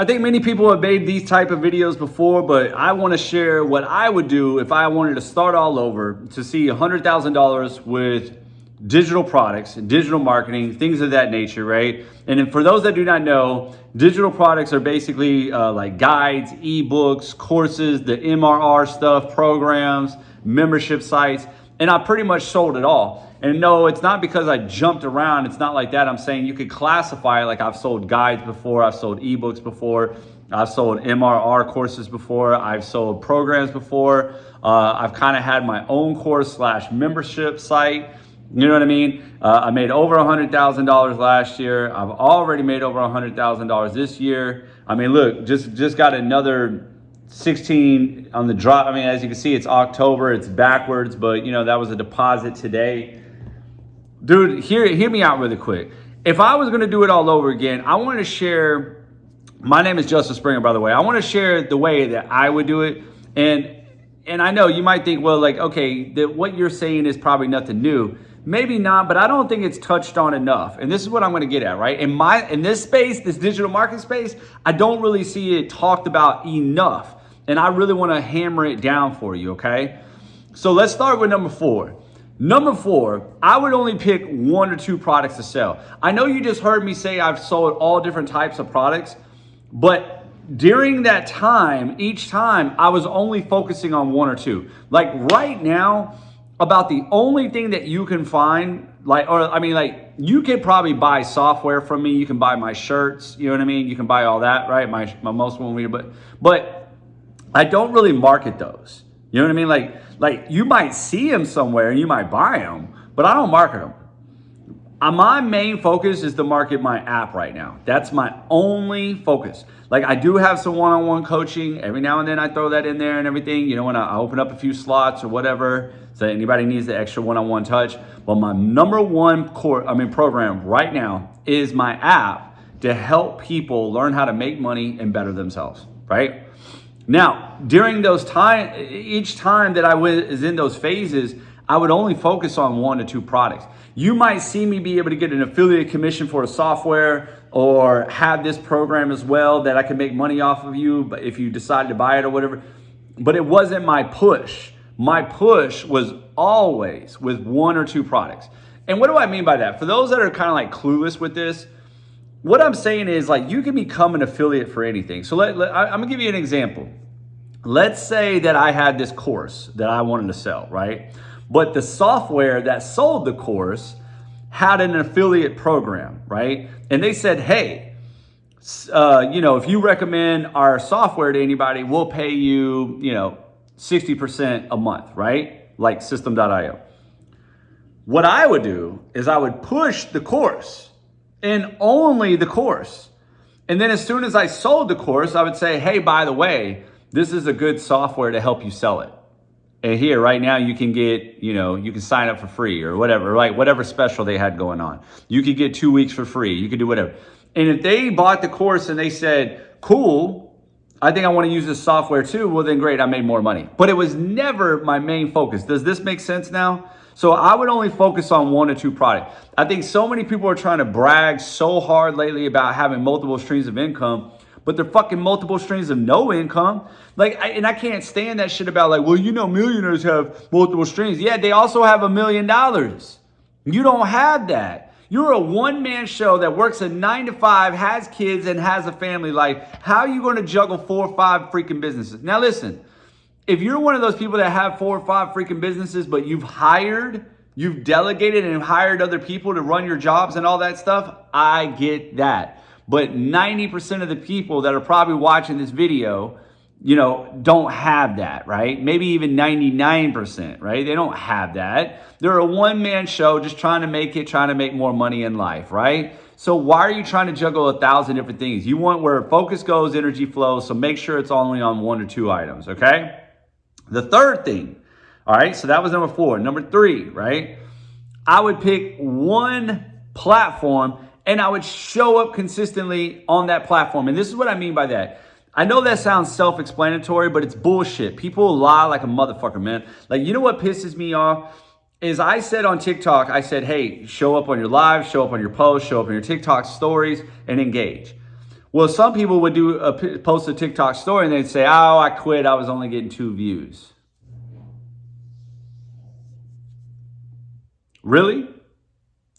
I think many people have made these type of videos before, but I want to share what I would do if I wanted to start all over to see $100,000 with digital products, digital marketing, things of that nature, right? And then for those that do not know, digital products are basically like guides, ebooks, courses, the MRR stuff, programs, membership sites, and I pretty much sold it all. And no, it's not because I jumped around. It's not like that. I'm saying you could classify it like I've sold guides before. I've sold ebooks before. I've sold MRR courses before. I've sold programs before. I've kind of had my own course / membership site. You know what I mean? I made over $100,000 last year. I've already made over $100,000 this year. I mean, look, just got another 16 on the drop. I mean, as you can see, it's October. It's backwards, but you know, that was a deposit today. Dude, hear me out really quick. If I was going to do it all over again, I want to share, my name is Justin Springer, by the way. I want to share the way that I would do it. And I know you might think, well, like, okay, that what you're saying is probably nothing new. Maybe not, but I don't think it's touched on enough. And this is what I'm going to get at, right? In this space, this digital marketing space, I don't really see it talked about enough. And I really want to hammer it down for you, okay? So let's start with number 4. Number 4, I would only pick 1 or 2 products to sell. I know you just heard me say I've sold all different types of products, but during that time, each time I was only focusing on 1 or 2. Like right now, about the only thing that you can find, like you could probably buy software from me. You can buy my shirts, you know what I mean? You can buy all that, right? My most one meter, but I don't really market those. You know what I mean? Like you might see them somewhere and you might buy them, but I don't market them. My main focus is to market my app right now. That's my only focus. Like I do have some one-on-one coaching. Every now and then I throw that in there and everything. You know, when I open up a few slots or whatever, so anybody needs the extra one-on-one touch. But my number one program right now is my app to help people learn how to make money and better themselves, right? Now, during those time, each time that I was in those phases, I would only focus on 1 to 2 products. You might see me be able to get an affiliate commission for a software or have this program as well that I can make money off of you, but if you decide to buy it or whatever. But it wasn't my push. My push was always with 1 or 2 products. And what do I mean by that? For those that are kind of like clueless with this, what I'm saying is like you can become an affiliate for anything. So I'm gonna give you an example. Let's say that I had this course that I wanted to sell, right? But the software that sold the course had an affiliate program, right? And they said, hey, if you recommend our software to anybody, we'll pay you, 60% a month, right? Like System.io. What I would do is I would push the course and only the course. And then as soon as I sold the course, I would say, hey, by the way, this is a good software to help you sell it. And here, right now, you can get, you can sign up for free or whatever, like whatever special they had going on. You could get 2 weeks for free. You could do whatever. And if they bought the course and they said, cool, I think I want to use this software too, well then great, I made more money. But it was never my main focus. Does this make sense now? So I would only focus on 1 or 2 products. I think so many people are trying to brag so hard lately about having multiple streams of income, but they're fucking multiple streams of no income. And I can't stand that shit about like, well, millionaires have multiple streams. Yeah, they also have $1 million. You don't have that. You're a one-man show that works a 9 to 5, has kids and has a family life. How are you going to juggle 4 or 5 freaking businesses? Now listen, if you're one of those people that have 4 or 5 freaking businesses, but you've delegated and hired other people to run your jobs and all that stuff, I get that. But 90% of the people that are probably watching this video, don't have that, right? Maybe even 99%, right? They don't have that. They're a one-man show just trying to make more money in life, right? So why are you trying to juggle 1,000 different things? You want where focus goes, energy flows, so make sure it's only on 1 or 2 items, okay? The third thing, all right, so that was number 4. Number 3, right? I would pick 1 platform and I would show up consistently on that platform. And this is what I mean by that. I know that sounds self-explanatory, but it's bullshit. People lie like a motherfucker, man. Like, you know what pisses me off? Is I said on TikTok, I said, hey, show up on your live, show up on your post, show up on your TikTok stories, and engage. Well, some people would post a TikTok story and they'd say, oh, I quit. I was only getting 2 views. Really?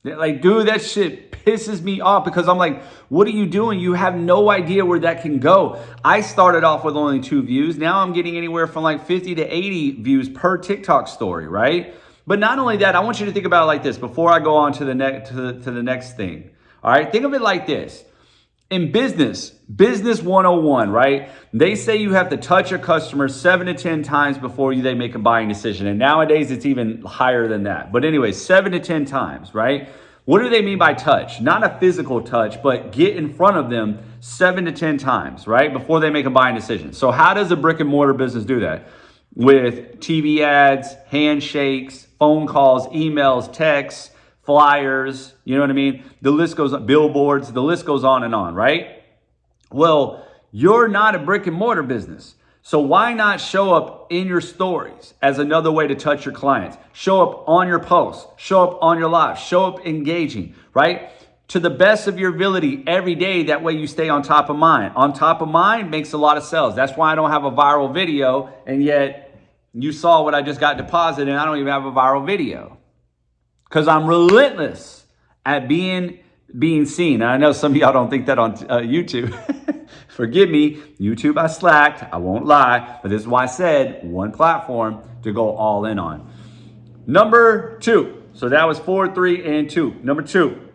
Like, dude, that shit pisses me off because I'm like, what are you doing? You have no idea where that can go. I started off with only 2 views. Now I'm getting anywhere from like 50 to 80 views per TikTok story, right? But not only that, I want you to think about it like this before I go on to the next thing. All right, think of it like this. In business 101, right? They say you have to touch a customer 7 to 10 times before they make a buying decision. And nowadays it's even higher than that. But anyway, 7 to 10 times, right? What do they mean by touch? Not a physical touch, but get in front of them 7 to 10 times, right? Before they make a buying decision. So how does a brick and mortar business do that? With TV ads, handshakes, phone calls, emails, texts, flyers, you know what I mean? The list goes on, billboards, the list goes on and on, right? Well, you're not a brick and mortar business. So why not show up in your stories as another way to touch your clients? Show up on your posts, show up on your live, show up engaging, right? To the best of your ability every day. That way you stay on top of mind. On top of mind makes a lot of sales. That's why I don't have a viral video. And yet you saw what I just got deposited and I don't even have a viral video. Because I'm relentless at being seen. And I know some of y'all don't think that on YouTube. Forgive me, YouTube, I slacked. I won't lie. But this is why I said one platform to go all in on. Number 2. So that was 4, 3, and 2. Number 2.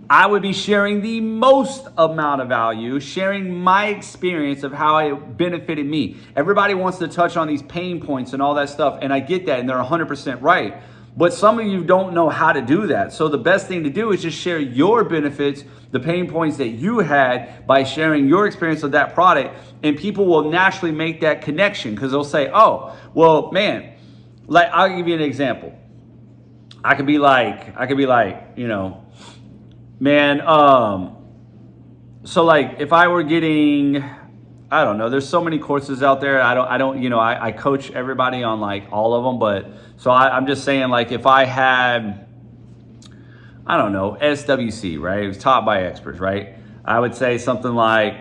I would be sharing the most amount of value, sharing my experience of how it benefited me. Everybody wants to touch on these pain points and all that stuff. And I get that. And they're 100% right. But some of you don't know how to do that. So the best thing to do is just share your benefits, the pain points that you had by sharing your experience of that product. And people will naturally make that connection because they'll say, oh, well, man, like I'll give you an example. I could be like, you know, man, so like if I were getting, I don't know, there's so many courses out there. I coach everybody on like all of them, but so I'm just saying like if I had, I don't know, SWC, right? It was taught by experts, right? I would say something like,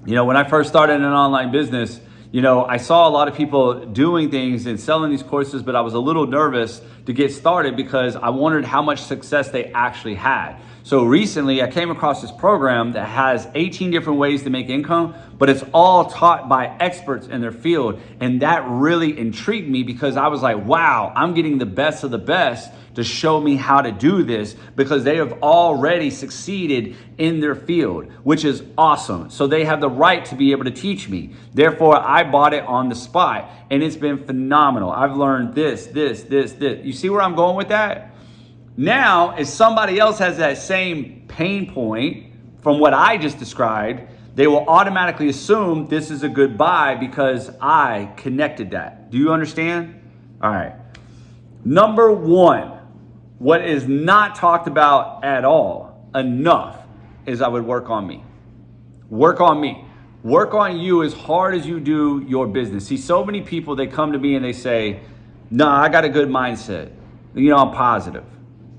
you know, when I first started an online business, you know, I saw a lot of people doing things and selling these courses, but I was a little nervous to get started because I wondered how much success they actually had. So recently I came across this program that has 18 different ways to make income, but it's all taught by experts in their field. And that really intrigued me because I was like, wow, I'm getting the best of the best to show me how to do this because they have already succeeded in their field, which is awesome. So they have the right to be able to teach me. Therefore, I bought it on the spot and it's been phenomenal. I've learned this. You see where I'm going with that? Now, if somebody else has that same pain point from what I just described, they will automatically assume this is a good buy because I connected that. Do you understand? All right. Number 1, what is not talked about at all enough is I would work on me. Work on me. Work on you as hard as you do your business. See, so many people, they come to me and they say, nah, I got a good mindset. You know, I'm positive.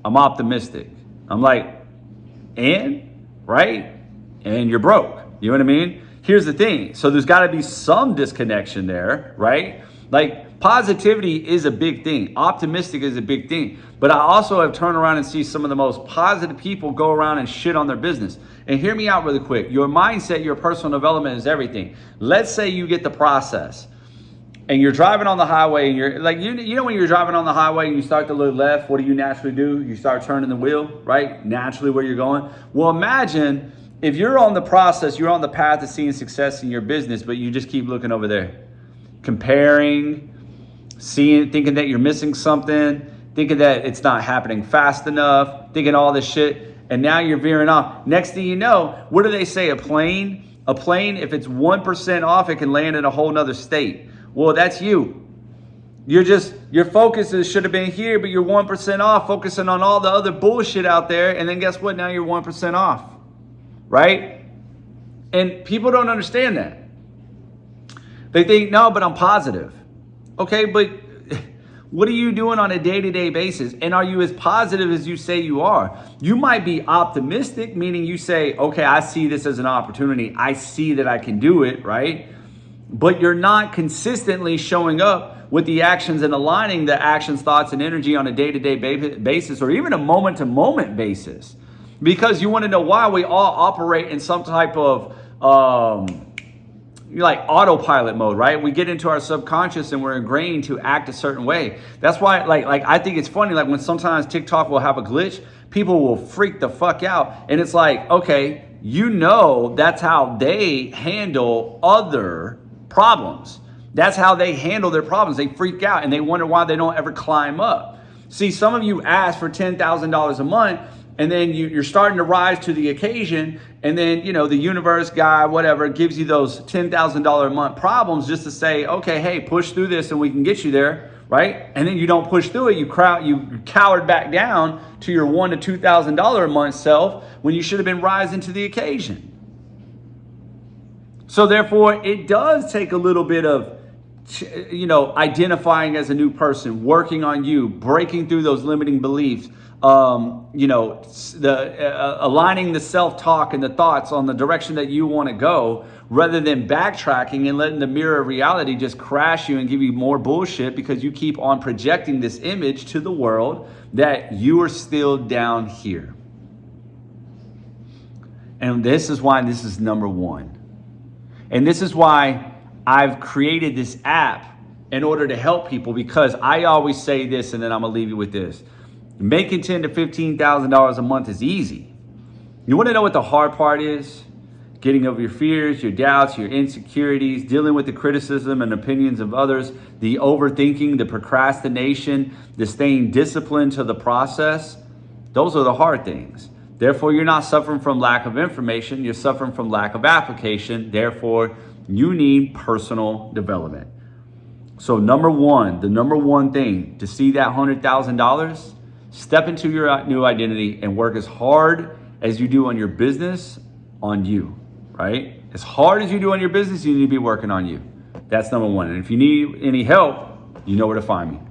I'm optimistic. I'm like, and? Right? And you're broke. You know what I mean? Here's the thing. So there's got to be some disconnection there, right? Like positivity is a big thing. Optimistic is a big thing. But I also have turned around and see some of the most positive people go around and shit on their business. And hear me out really quick. Your mindset, your personal development is everything. Let's say you get the process. And you're driving on the highway and you're like, you know, when you're driving on the highway and you start to look left, what do you naturally do? You start turning the wheel, right? Naturally where you're going. Well, imagine if you're on the process, you're on the path to seeing success in your business, but you just keep looking over there, comparing, thinking that you're missing something, thinking that it's not happening fast enough, thinking all this shit. And now you're veering off. Next thing you know, what do they say? A plane, if it's 1% off, it can land in a whole nother state. Well, that's you. Your focus should have been here, but you're 1% off, focusing on all the other bullshit out there. And then guess what? Now you're 1% off, right? And people don't understand that. They think, no, but I'm positive. Okay, but What are you doing on a day-to-day basis? And are you as positive as you say you are? You might be optimistic, meaning you say, okay, I see this as an opportunity. I see that I can do it, right? But you're not consistently showing up with the actions and aligning the actions, thoughts, and energy on a day-to-day basis, or even a moment-to-moment basis. Because you want to know why we all operate in some type of like autopilot mode, right? We get into our subconscious and we're ingrained to act a certain way. That's why, like I think it's funny, like when sometimes TikTok will have a glitch, people will freak the fuck out. And it's like, okay, you know, that's how they handle other problems. That's how they handle their problems. They freak out and they wonder why they don't ever climb up. See, some of you ask for $10,000 a month, and then you're starting to rise to the occasion, and then, you know, the universe, God, whatever, gives you those $10,000 a month problems just to say, okay, hey, push through this and we can get you there, right? And then you don't push through it. You cowered back down to your $1,000 to $2,000 a month self when you should have been rising to the occasion. So therefore, it does take a little bit of, you know, identifying as a new person, working on you, breaking through those limiting beliefs, you know, aligning the self-talk and the thoughts on the direction that you want to go, rather than backtracking and letting the mirror of reality just crash you and give you more bullshit because you keep on projecting this image to the world that you are still down here. And this is why this is number one. And this is why I've created this app in order to help people, because I always say this, and then I'm gonna leave you with this. Making $10,000 to $15,000 a month is easy. You want to know what the hard part is? Getting over your fears, your doubts, your insecurities, dealing with the criticism and opinions of others, the overthinking, the procrastination, the staying disciplined to the process. Those are the hard things. Therefore, you're not suffering from lack of information. You're suffering from lack of application. Therefore, you need personal development. So number one, the number one thing to see that $100,000, step into your new identity and work as hard as you do on your business on you, right? As hard as you do on your business, you need to be working on you. That's number one. And if you need any help, you know where to find me.